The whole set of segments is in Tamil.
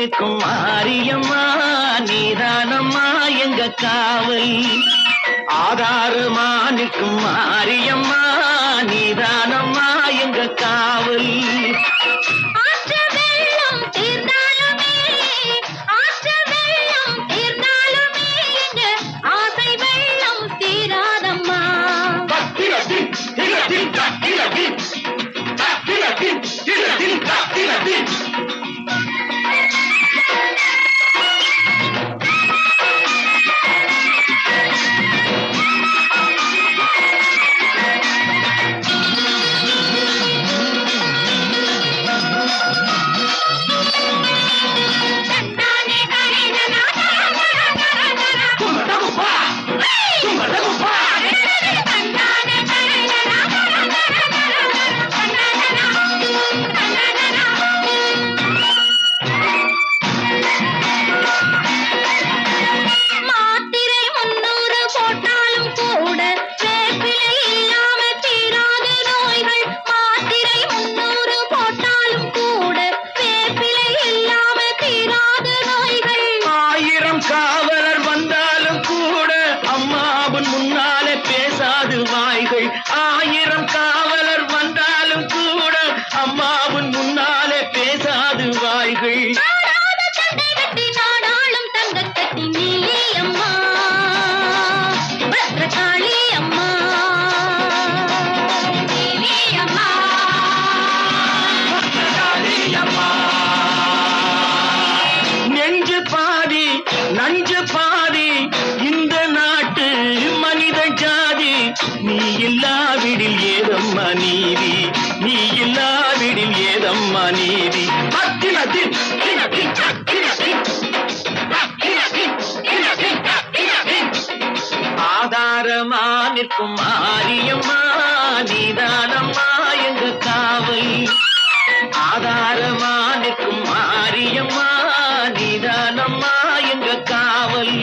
நிற்கும் மாரியம்மா நீதானம்மா எங்க காவல். ஆதாரமா நிற்கும் மாரியம்மா நீதானம்மா எங்க காவல். ஆயிரம் காவலர் வந்தாலும் கூட அம்மாவின் முன்னாலே பேசாது வாய்கள். நெஞ்சு பாதி நஞ்சு பாதி இந்த நாட்டு மனித ஜாதி. நீ இல்லாவிடில் ஏதம்மா நீதி, நீ இல்லாவிடில் ஏதம்மா நீதி. ஆதாரமா நிற்கும் மாரியம்மா நீதானம்மா எங்க காவல். ஆதாரமா நிற்கும் மாரியம்மா நீதானம்மா எங்க காவல்.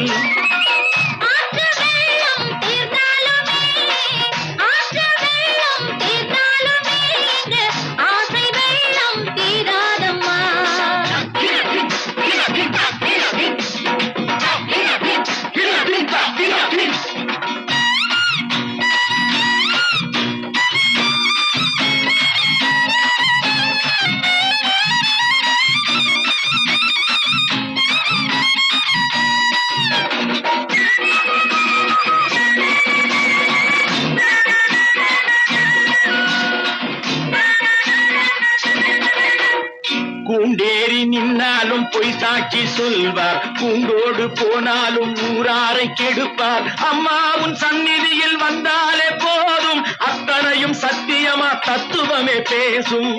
கூண்டேறி நின்னாலும் பொய் சாட்சி சொல்வார், கூண்டோடு போனாலும் ஊராரை கெடுப்பார். அம்மாவும் சந்நிதியில் வந்தாலே போதும், அத்தனையும் சத்தியமா தத்துவமே பேசும்.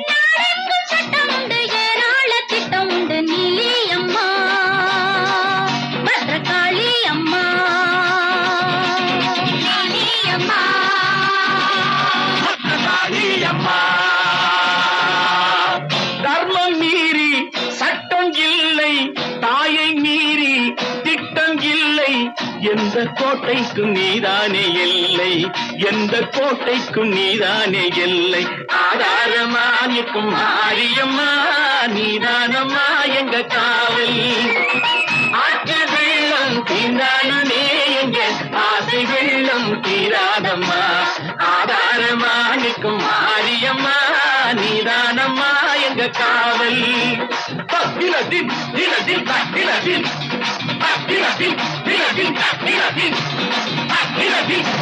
தர்மம் மீறி சட்டம் இல்லை, தாயை மீறி திட்டம் இல்லை. எந்த கோட்டைக்கும் நீதானே எல்லை, எந்த கோட்டைக்கும் நீதானே எல்லை. ஆதாரமா நிற்கும் மாரியம்மா நீதானம்மா எங்க காவல். ஆற்று வெள்ளம் தீண்டானுமே எங்க ஆசை வெள்ளம் தீராதம்மா. ஆதாரமா நிற்கும் மாரியம்மா நீதானம்மா எங்க காவல். தினதின் தினதின் தினதின் தினதின் தினதின் தினதின்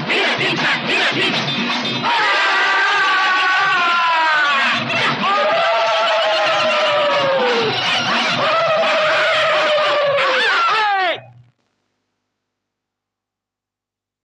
தினதின் தினதின்